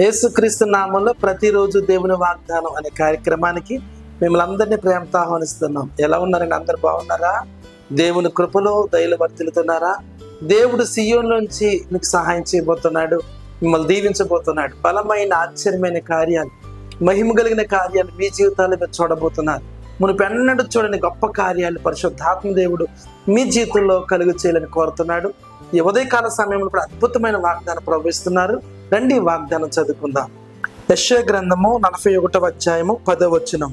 యేసుక్రీస్తు నామంలో ప్రతిరోజు దేవుని వాగ్దానం అనే కార్యక్రమానికి మిమ్మల్ని అందరినీ ప్రేమతో ఆహ్వానిస్తున్నాం. ఎలా ఉన్నారండి? అందరు బాగున్నారా? దేవుని కృపలో దయలు వర్తిల్లుతున్నారా? దేవుడు సియోనులోంచి మీకు సహాయం చేయబోతున్నాడు, మిమ్మల్ని దీవించబోతున్నాడు. బలమైన ఆశ్చర్యమైన కార్యాలు, మహిమ కలిగిన కార్యాలు మీ జీవితాల్లో మీరు చూడబోతున్నారు. మునుపెన్నడూ చూడని గొప్ప కార్యాలు పరిశుద్ధాత్మ దేవుడు మీ జీవితంలో కలుగు చేయాలని కోరుతున్నాడు. ఈ ఉదయకాల సమయంలో కూడా అద్భుతమైన వాగ్దానం ప్రవహిస్తున్నారు. రండి వాగ్దానం చదువుకుందాం. యెషయా గ్రంథము 41వ అధ్యాయము 10వ వచనం.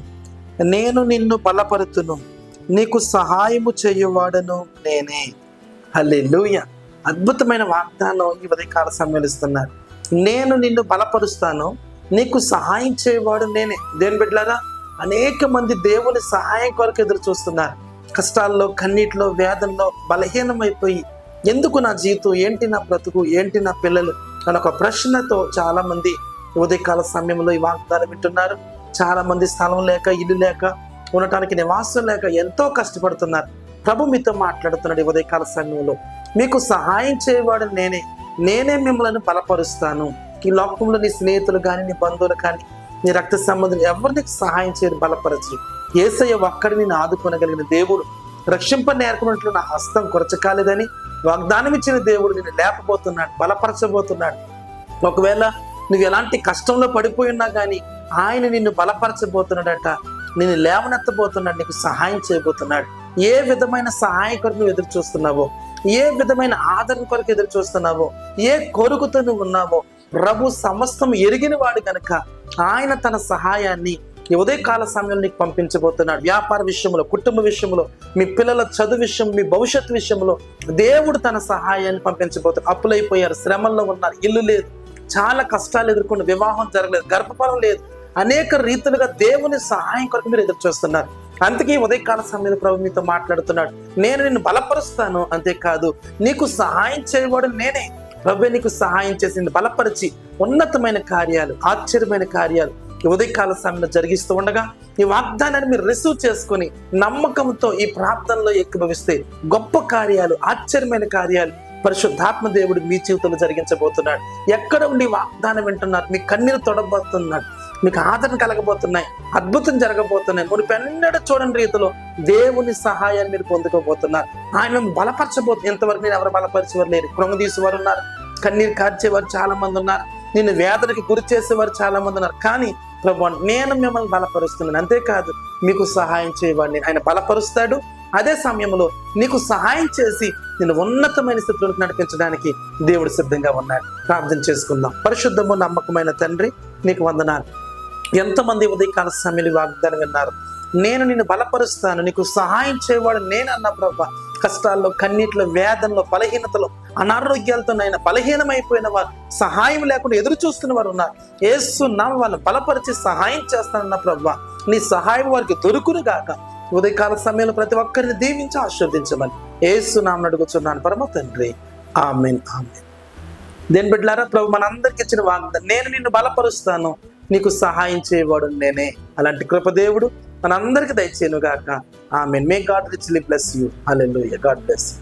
నేను నిన్ను బలపరుతును, నీకు సహాయము చేయువాడను నేనే. హల్లెలూయా. అద్భుతమైన వాగ్దానం ఈ ఉదయకాల సమయంలో ఇస్తున్నారు. నేను నిన్ను బలపరుస్తాను, నీకు సహాయం చేయవాడు నేనే. దేని బిడ్డలారా, అనేక మంది దేవుని సహాయం కొరకు ఎదురు చూస్తున్నారు. కష్టాల్లో, కన్నీటిలో, వేదనలో బలహీనమైపోయి ఎందుకు నా జీవితం, ఏంటి నా బ్రతుకు, ఏంటి నా పిల్లలు అని ఒక ప్రశ్నతో చాలా మంది ఉదయకాల సమయంలో ఈ వాగ్దానం వింటున్నారు. చాలా మంది స్థలం లేక, ఇల్లు లేక, ఉండటానికి నివాసం లేక ఎంతో కష్టపడుతున్నారు. ప్రభు మీతో మాట్లాడుతున్నాడు ఈ ఉదయకాల సమయంలో. మీకు సహాయం చేయవాడు నేనే మిమ్మల్ని బలపరుస్తాను. ఈ లోకంలో నీ స్నేహితులు కానీ, నీ బంధువులు కానీ, నీ రక్త సంబంధులు ఎవరు నీకు సహాయం చేయరు, బలపరచు. యేసయ్య ఒక్కడి నేను ఆదుకొనగలిగిన దేవుడు. రక్షింప నేర్పినట్లు నా హస్తం కొరచకాలేదని వాగ్దానం ఇచ్చిన దేవుడు నిన్ను లేపబోతున్నాడు, బలపరచబోతున్నాడు. ఒకవేళ నువ్వు ఎలాంటి కష్టంలో పడిపోయి ఉన్నా కానీ ఆయన నిన్ను బలపరచబోతున్నాడట, నిన్ను లేవనెత్తబోతున్నాడు, నీకు సహాయం చేయబోతున్నాడు. ఏ విధమైన సహాయం కొరకు నువ్వు ఎదురు చూస్తున్నావో, ఏ విధమైన ఆదరణ కొరకు ఎదురు చూస్తున్నావో, ఏ కొరుకుతో నువ్వు ఉన్నావో ప్రభు సమస్తం ఎరిగిన వాడు కనుక ఆయన తన సహాయాన్ని ఈ ఉదయకాల సమయంలో నీకు పంపించబోతున్నాడు. వ్యాపార విషయంలో, కుటుంబ విషయంలో, మీ పిల్లల చదువు విషయం, మీ భవిష్యత్తు విషయంలో దేవుడు తన సహాయాన్ని పంపించబోతున్నాడు. అప్పులైపోయారు, శ్రమల్లో ఉన్నారు, ఇల్లు లేదు, చాలా కష్టాలు ఎదుర్కొంటూ, వివాహం జరగలేదు, గర్భఫలం లేదు, అనేక రీతులుగా దేవుని సహాయం కొరకు మీరు ఎదురు చూస్తున్నారు. అందుకే ఉదయకాల సమయంలో ప్రభు మీతో మాట్లాడుతున్నాడు. నేను నిన్ను బలపరుస్తాను, అంతేకాదు నీకు సహాయం చేయవాడు నేనే. ప్రభు నీకు సహాయం చేసింది, బలపరిచి ఉన్నతమైన కార్యాలు, ఆశ్చర్యమైన కార్యాలు ఈ ఉదయకాల సమయంలో జరిగిస్తూ ఉండగా ఈ వాగ్దానాన్ని మీరు రిసీవ్ చేసుకుని నమ్మకంతో ఈ ప్రార్థనలో ఏకీభవిస్తే గొప్ప కార్యాలు, ఆశ్చర్యమైన కార్యాలు పరిశుద్ధాత్మ దేవుడు మీ జీవితంలో జరిగించబోతున్నాడు. ఎక్కడ ఉండి వాగ్దానం వింటున్నారు, మీ కన్నీరు తొడబోతున్నాడు, మీకు ఆదరణ కలగబోతున్నాయి, అద్భుతం జరగబోతున్నాయి. మునిపెన్నడూ చూడని రీతిలో దేవుని సహాయాన్ని మీరు పొందుకోబోతున్నారు. ఆయన బలపరచబోతున్నారు. ఇంతవరకు నేను ఎవరు బలపరిచేవారు లేరు. కృంగదీసేవారు ఉన్నారు, కన్నీరు కార్చేవారు చాలా మంది ఉన్నారు, నేను వేదనకి గురి చేసేవారు చాలా మంది ఉన్నారు. కానీ ప్రభు నేను మిమ్మల్ని బలపరుస్తున్నాను, అంతేకాదు మీకు సహాయం చేయవాడిని. ఆయన బలపరుస్తాడు. అదే సమయంలో నీకు సహాయం చేసి నేను ఉన్నతమైన స్థితిలోకి నడిపించడానికి దేవుడు సిద్ధంగా ఉన్నాడు. ప్రార్థన చేసుకుందాం. పరిశుద్ధము నమ్మకమైన తండ్రి, నీకు వందనాలు. ఎంతమంది ఉదయకాల సమయంలో వాగ్దానం విన్నారు. నేను నిన్ను బలపరుస్తాను, నీకు సహాయం చేయవాడు నేను అన్న ప్రభు. కష్టాల్లో, కన్నీటిలో, వేదనలో, బలహీనతలో, అనారోగ్యాలతో నైనా బలహీనమైపోయిన వారు, సహాయం లేకుండా ఎదురు చూస్తున్న వారు ఉన్నారు. యేసు నామమున వాళ్ళని బలపరిచి సహాయం చేస్తానన్న ప్రభు. నీ సహాయం వారికి దొరుకును గాక. ఉదయకాల సమయంలో ప్రతి ఒక్కరిని దీవించి ఆశీర్వదించమని యేసు నామమున అడుగుచున్నాను పరమ తండ్రి. ఆమేన్, ఆమేన్. దేని బిడ్డలారా, ప్రభు మనందరికి ఇచ్చిన వాగ్దానం, నేను నిన్ను బలపరుస్తాను, నీకు సహాయం చేయవాడు నేనే. అలాంటి కృపదేవుడు మనందరికీ దయచేయను గాక. Amen. May God richly bless you. Hallelujah. God bless you.